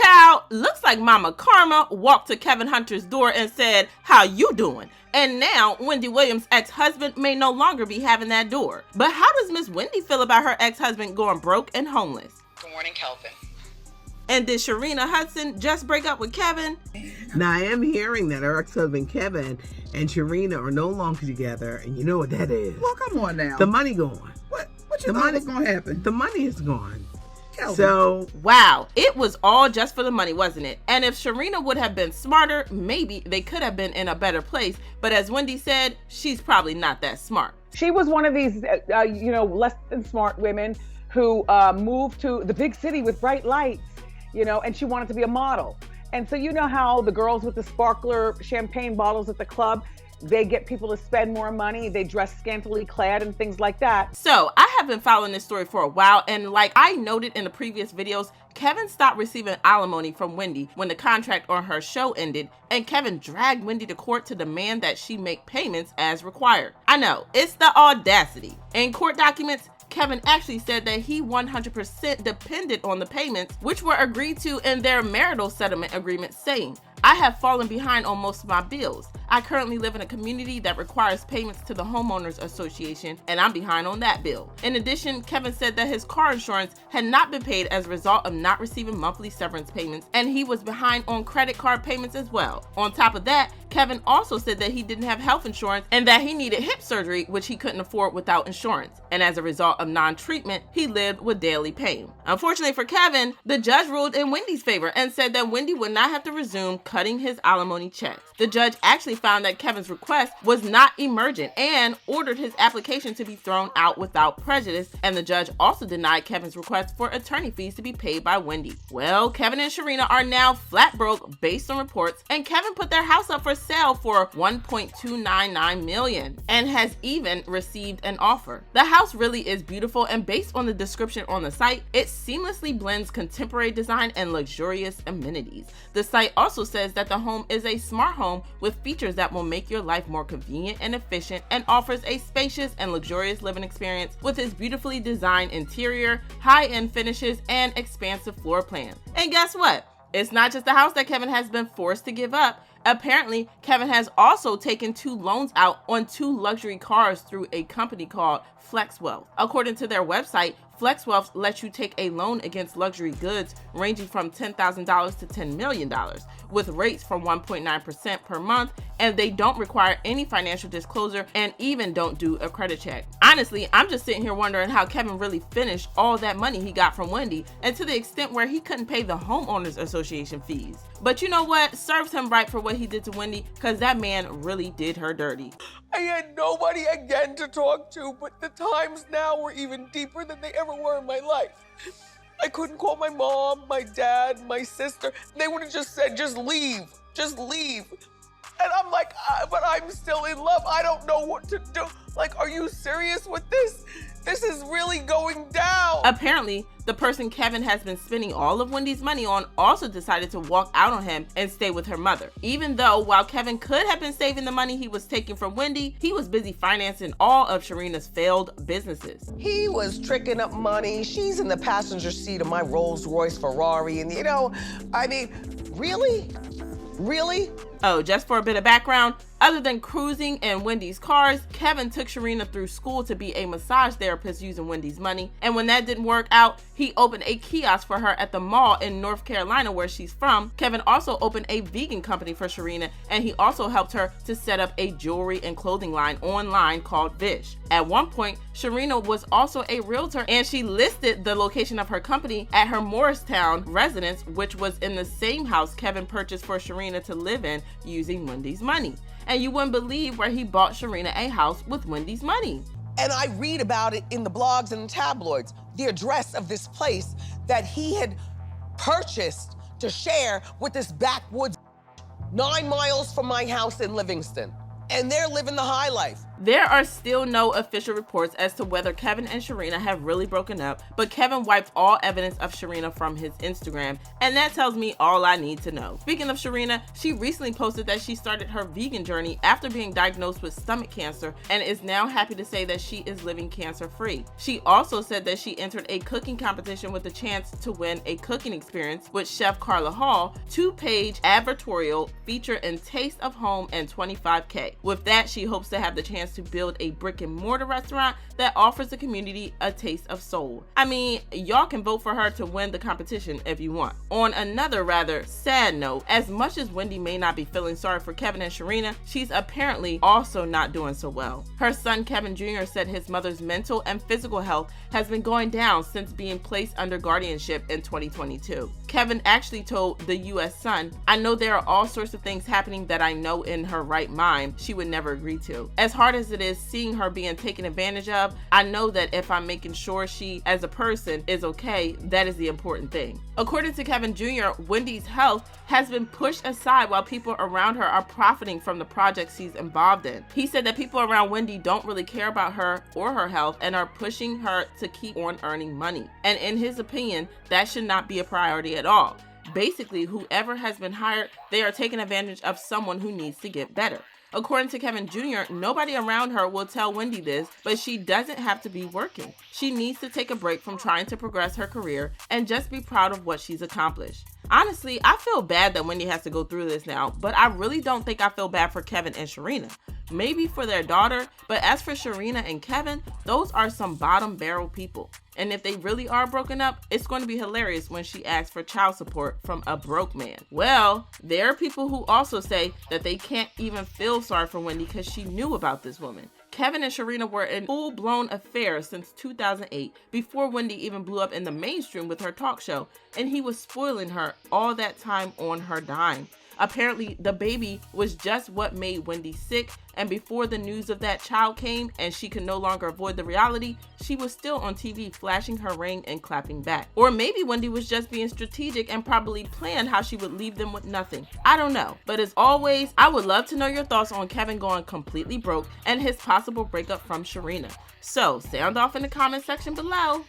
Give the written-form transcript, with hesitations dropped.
Child, looks like Mama Karma walked to Kevin Hunter's door and said, "How you doing?" And now, Wendy Williams' ex-husband may no longer be having that door. But how does Miss Wendy feel about her ex-husband going broke and homeless? Good morning, Kelvin. And did Sharina Hudson just break up with Kevin? Now, I am hearing that her ex-husband Kevin and Sharina are no longer together, and you know what that is. Well, come on now. The money gone. What you thought was going to happen? The money is gone. Kelvin. So, wow, it was all just for the money, wasn't it? And if Sharina would have been smarter, maybe they could have been in a better place. But as Wendy said, she's probably not that smart. She was one of these, less than smart women who moved to the big city with bright lights, and she wanted to be a model. And so you know how the girls with the sparkler champagne bottles at the club, they get people to spend more money, they dress scantily clad and things like that. So I have been following this story for a while, and like I noted in the previous videos, Kevin stopped receiving alimony from Wendy when the contract on her show ended, and Kevin dragged Wendy to court to demand that she make payments as required. I know, it's the audacity. In court documents, Kevin actually said that he 100% depended on the payments, which were agreed to in their marital settlement agreement, saying, "I have fallen behind on most of my bills. I currently live in a community that requires payments to the homeowners association, and I'm behind on that bill." In addition, Kevin said that his car insurance had not been paid as a result of not receiving monthly severance payments, and he was behind on credit card payments as well. On top of that, Kevin also said that he didn't have health insurance and that he needed hip surgery, which he couldn't afford without insurance. And as a result of non-treatment, he lived with daily pain. Unfortunately for Kevin, the judge ruled in Wendy's favor and said that Wendy would not have to resume cutting his alimony checks. The judge actually found that Kevin's request was not emergent and ordered his application to be thrown out without prejudice, and the judge also denied Kevin's request for attorney fees to be paid by Wendy. Well, Kevin and Sharina are now flat broke based on reports, and Kevin put their house up for sale for $1.299 million and has even received an offer. The house really is beautiful, and based on the description on the site, it seamlessly blends contemporary design and luxurious amenities. The site also says that the home is a smart home with features that will make your life more convenient and efficient, and offers a spacious and luxurious living experience with its beautifully designed interior, high-end finishes, and expansive floor plan. And guess what? It's not just the house that Kevin has been forced to give up. Apparently, Kevin has also taken 2 loans out on 2 luxury cars through a company called FlexWealth. According to their website, FlexWealth lets you take a loan against luxury goods ranging from $10,000 to $10 million, with rates from 1.9% per month, and they don't require any financial disclosure and even don't do a credit check. Honestly, I'm just sitting here wondering how Kevin really finished all that money he got from Wendy, and to the extent where he couldn't pay the homeowners association fees. But you know what? Serves him right for what he did to Wendy, because that man really did her dirty. I had nobody again to talk to, but the times now were even deeper than they ever were in my life. I couldn't call my mom, my dad, my sister. They would have just said, just leave. And I'm like, but I'm still in love. I don't know what to do. Like, are you serious with this? This is really going down. Apparently, the person Kevin has been spending all of Wendy's money on also decided to walk out on him and stay with her mother. Even though while Kevin could have been saving the money he was taking from Wendy, he was busy financing all of Sharina's failed businesses. He was tricking up money. She's in the passenger seat of my Rolls Royce Ferrari. And really? Really? Oh, just for a bit of background, other than cruising in Wendy's cars, Kevin took Sharina through school to be a massage therapist using Wendy's money. And when that didn't work out, he opened a kiosk for her at the mall in North Carolina, where she's from. Kevin also opened a vegan company for Sharina, and he also helped her to set up a jewelry and clothing line online called Vish. At one point, Sharina was also a realtor, and she listed the location of her company at her Morristown residence, which was in the same house Kevin purchased for Sharina to live in using Wendy's money. And you wouldn't believe where he bought Sharina a house with Wendy's money. And I read about it in the blogs and the tabloids, the address of this place that he had purchased to share with this backwoods 9 miles from my house in Livingston. And they're living the high life. There are still no official reports as to whether Kevin and Sharina have really broken up, but Kevin wiped all evidence of Sharina from his Instagram, and that tells me all I need to know. Speaking of Sharina, she recently posted that she started her vegan journey after being diagnosed with stomach cancer and is now happy to say that she is living cancer-free. She also said that she entered a cooking competition with the chance to win a cooking experience with Chef Carla Hall, 2-page advertorial feature in Taste of Home, and $25K. With that, she hopes to have the chance to build a brick and mortar restaurant that offers the community a taste of soul. I mean, y'all can vote for her to win the competition if you want. On another rather sad note, as much as Wendy may not be feeling sorry for Kevin and Sharina, she's apparently also not doing so well. Her son Kevin Jr. said his mother's mental and physical health has been going down since being placed under guardianship in 2022. Kevin actually told the US Sun, "I know there are all sorts of things happening that I know in her right mind she would never agree to. As hard as it is seeing her being taken advantage of, I know that if I'm making sure she as a person is okay, that is the important thing." According to Kevin Jr., Wendy's health has been pushed aside while people around her are profiting from the projects she's involved in. He said that people around Wendy don't really care about her or her health and are pushing her to keep on earning money. And in his opinion, that should not be a priority at all. Basically, whoever has been hired, they are taking advantage of someone who needs to get better. According to Kevin Jr., nobody around her will tell Wendy this, but she doesn't have to be working. She needs to take a break from trying to progress her career and just be proud of what she's accomplished. Honestly, I feel bad that Wendy has to go through this now, but I really don't think I feel bad for Kevin and Sharina. Maybe for their daughter, but as for Sharina and Kevin, those are some bottom barrel people. And if they really are broken up, it's going to be hilarious when she asks for child support from a broke man. Well, there are people who also say that they can't even feel sorry for Wendy because she knew about this woman. Kevin and Sharina were in full-blown affair since 2008, before Wendy even blew up in the mainstream with her talk show, and he was spoiling her all that time on her dime. Apparently, the baby was just what made Wendy sick, and before the news of that child came and she could no longer avoid the reality, she was still on TV flashing her ring and clapping back. Or maybe Wendy was just being strategic and probably planned how she would leave them with nothing. I don't know. But as always, I would love to know your thoughts on Kevin going completely broke and his possible breakup from Sharina. So sound off in the comment section below.